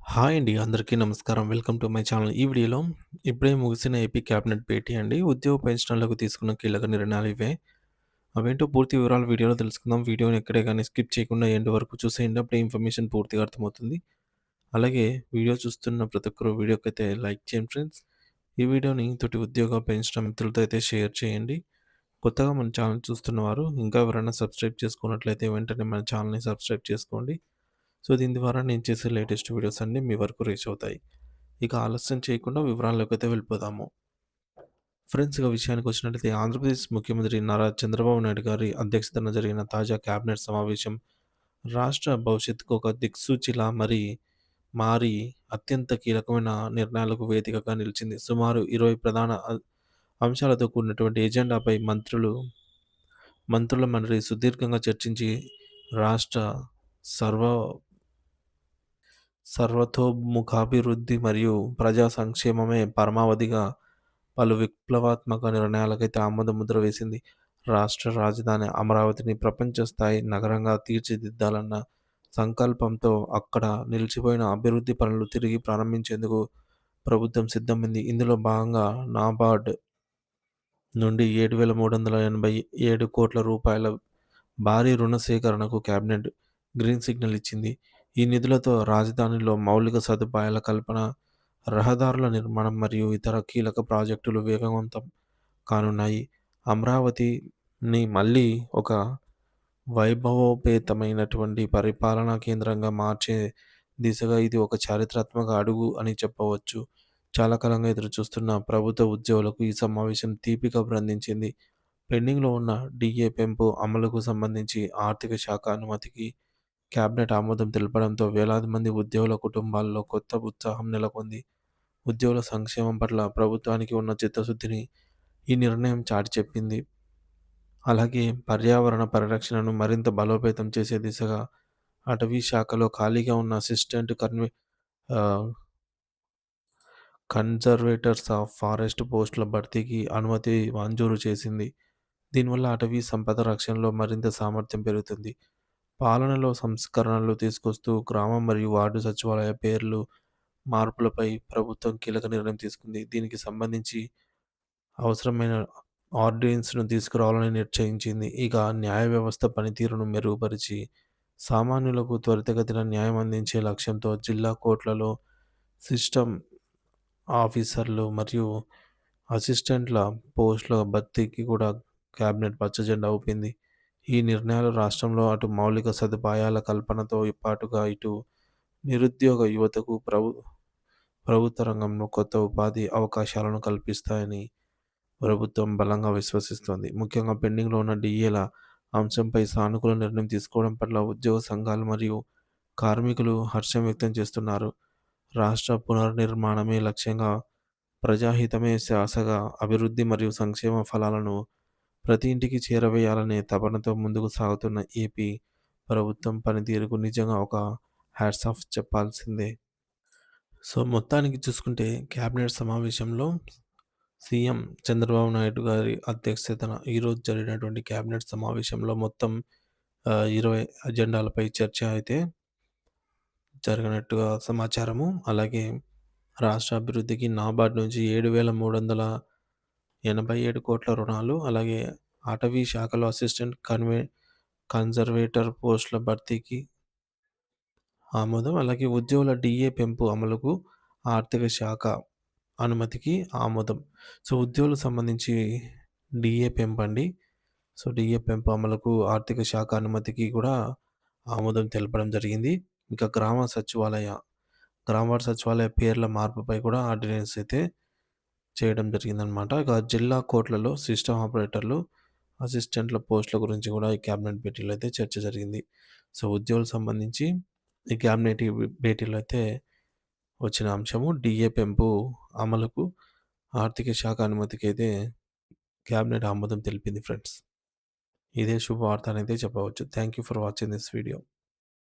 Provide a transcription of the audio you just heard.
Hi అండి. అందరికీ నమస్కారం. Welcome to my channel. ఈ వీడియోలో ఇప్పుడే ముగిసిన ఏపీ క్యాబినెట్ భేటీ అండి. ఉద్యోగ పెన్షనర్లకు తీసుకున్న కీలక నిర్ణయాలు ఇవే. అవేంటో పూర్తి వివరాలు వీడియోలో తెలుసుకుందాం. వీడియోని ఎక్కడే గాని స్కిప్ చేయకుండా ఎండ్ వరకు చూసేయండి. అప్పుడే ఇన్ఫర్మేషన్ పూర్తిగా అర్థమవుతుంది. అలాగే వీడియో చూస్తున్న ప్రతి ఒక్కరు వీడియోకైతే లైక్ చేయండి ఫ్రెండ్స్. ఈ వీడియోని తోటి ఉద్యోగ పెన్షనర్ మిత్రులతో అయితే షేర్ చేయండి. కొత్తగా మన ఛానల్ చూస్తున్నవారు ఇంకా ఎవరైనా సబ్స్క్రైబ్ చేసుకున్నట్లయితే వెంటనే మన ఛానల్‌ని సబ్స్క్రైబ్ చేసుకోండి. సో, దీని ద్వారా నేను చేసే లేటెస్ట్ వీడియోస్ అన్నీ మీ వరకు రీచ్ అవుతాయి. ఇక ఆలస్యం చేయకుండా వివరాల్లోకైతే వెళ్ళిపోదాము. ఫ్రెండ్స్ ఇక విషయానికొచ్చినట్లయితే ఆంధ్రప్రదేశ్ ముఖ్యమంత్రి నారా చంద్రబాబు నాయుడు గారి అధ్యక్షతన జరిగిన తాజా కేబినెట్ సమావేశం రాష్ట్ర భవిష్యత్తుకు ఒక దిక్సూచిలా మారి అత్యంత కీలకమైన నిర్ణయాలకు వేదికగా నిలిచింది. సుమారు 20 ప్రధాన అంశాలతో కూడినటువంటి ఎజెండాపై మంత్రుల మండలి సుదీర్ఘంగా చర్చించి రాష్ట్ర సర్వ సర్వతోముఖాభివృద్ధి మరియు ప్రజా సంక్షేమమే పరమావధిగా పలు విప్లవాత్మక నిర్ణయాలకైతే ఆమోదముద్ర వేసింది. రాష్ట్ర రాజధాని అమరావతిని ప్రపంచ స్థాయి నగరంగా తీర్చిదిద్దాలన్న సంకల్పంతో అక్కడ నిలిచిపోయిన అభివృద్ధి పనులు తిరిగి ప్రారంభించేందుకు ప్రభుత్వం సిద్ధమైంది. ఇందులో భాగంగా నాబార్డ్ నుండి 7,387 కోట్ల రూపాయల భారీ రుణ సేకరణకు కేబినెట్ గ్రీన్ సిగ్నల్ ఇచ్చింది. ఈ నిధులతో రాజధానిలో మౌలిక సదుపాయాల కల్పన, రహదారుల నిర్మాణం మరియు ఇతర కీలక ప్రాజెక్టులు వేగవంతం కానున్నాయి. అమరావతిని మళ్ళీ ఒక వైభవోపేతమైనటువంటి పరిపాలనా కేంద్రంగా మార్చే దిశగా ఇది ఒక చారిత్రాత్మక అడుగు అని చెప్పవచ్చు. చాలా కాలంగా ఎదురుచూస్తున్న ప్రభుత్వ ఉద్యోగులకు ఈ సమావేశం తీపి కబురు అందించింది. పెండింగ్‌లో ఉన్న డీఏ పెంపు అమలుకు సంబంధించి ఆర్థిక శాఖ అనుమతికి కేబినెట్ ఆమోదం తెలపడంతో వేలాది మంది ఉద్యోగుల కుటుంబాల్లో కొత్త ఉత్సాహం నెలకొంది. ఉద్యోగుల సంక్షేమం పట్ల ప్రభుత్వానికి ఉన్న చిత్తశుద్ధిని ఈ నిర్ణయం చాటి చెప్పింది. అలాగే పర్యావరణ పరిరక్షణను మరింత బలోపేతం చేసే దిశగా అటవీ శాఖలో ఖాళీగా ఉన్న అసిస్టెంట్ ఆహ్, కన్జర్వేటర్స్ ఆఫ్ ఫారెస్ట్ పోస్టుల భర్తీకి అనుమతి మంజూరు చేసింది. దీనివల్ల అటవీ సంపద రక్షణలో మరింత సామర్థ్యం పెరుగుతుంది. పాలనలో సంస్కరణలు తీసుకొస్తూ గ్రామం మరియు వార్డు సచివాలయ పేర్లు మార్పులపై ప్రభుత్వం కీలక నిర్ణయం తీసుకుంది. దీనికి సంబంధించి అవసరమైన ఆర్డినెన్స్‌ను తీసుకురావాలని నిశ్చయించింది. ఇక న్యాయ వ్యవస్థ పనితీరును మెరుగుపరిచి సామాన్యులకు త్వరితగతిన న్యాయం అందించే లక్ష్యంతో జిల్లా కోర్టులలో సిస్టమ్ ఆఫీసర్లు మరియు అసిస్టెంట్ల పోస్టుల భర్తీకి కూడా కేబినెట్ పచ్చజెండా ఊపింది. ఈ నిర్ణయాలు రాష్ట్రంలో అటు మౌలిక సదుపాయాల కల్పనతో పాటుగా ఇటు నిరుద్యోగ యువతకు ప్రభుత్వ రంగంలో కొత్త ఉపాధి అవకాశాలను కల్పిస్తాయని ప్రభుత్వం బలంగా విశ్వసిస్తోంది. ముఖ్యంగా పెండింగ్‌లో ఉన్న డీఏల అంశంపై సానుకూల నిర్ణయం తీసుకోవడం పట్ల ఉద్యోగ సంఘాలు మరియు కార్మికులు హర్షం వ్యక్తం చేస్తున్నారు. రాష్ట్ర పునర్నిర్మాణమే లక్ష్యంగా ప్రజాహితమే శ్వాసగా అభివృద్ధి మరియు సంక్షేమ ఫలాలను ప్రతి ఇంటికి చేరవేయాలనే తపనతో ముందుకు సాగుతున్న ఏపీ ప్రభుత్వం పనితీరుకు నిజంగా ఒక హ్యాట్స్ ఆఫ్ చెప్పాల్సిందే. సో, మొత్తానికి చూసుకుంటే కేబినెట్ సమావేశంలో సీఎం చంద్రబాబు నాయుడు గారి అధ్యక్షతన ఈరోజు జరిగినటువంటి కేబినెట్ సమావేశంలో మొత్తం 20 అజెండాలపై చర్చ అయితే జరిగినట్టుగా సమాచారము. అలాగే రాష్ట్ర అభివృద్ధికి నాబార్డ్ నుంచి 7,387 కోట్ల రుణాలు, అలాగే అటవీ శాఖలో అసిస్టెంట్ కన్జర్వేటర్ పోస్టుల భర్తీకి ఆమోదం, అలాగే ఉద్యోగుల డీఏ పెంపు అమలుకు ఆర్థిక శాఖ అనుమతికి ఆమోదం. సో, ఉద్యోగులకు సంబంధించి డీఏ పెంపండి. సో, డీఏ పెంపు అమలుకు ఆర్థిక శాఖ అనుమతికి కూడా ఆమోదం తెలపడం జరిగింది. ఇంకా గ్రామ వార్డు సచివాలయ పేర్ల మార్పుపై కూడా ఆర్డినెన్స్ అయితే చేయడం జరిగిందనమాట. ఇక జిల్లా కోర్టులలో సిస్టమ్ ఆపరేటర్లు, అసిస్టెంట్ల పోస్టుల గురించి కూడా ఈ క్యాబినెట్ భేటీలో అయితే చర్చ జరిగింది. సో, ఉద్యోగులకు సంబంధించి ఈ క్యాబినెట్ భేటీలో అయితే వచ్చిన అంశము డీఏ పెంపు అమలుకు ఆర్థిక శాఖ అనుమతికైతే క్యాబినెట్ ఆమోదం తెలిపింది ఫ్రెండ్స్. ఇదే శుభవార్త అనైతే చెప్పవచ్చు. Thank you for watching this video.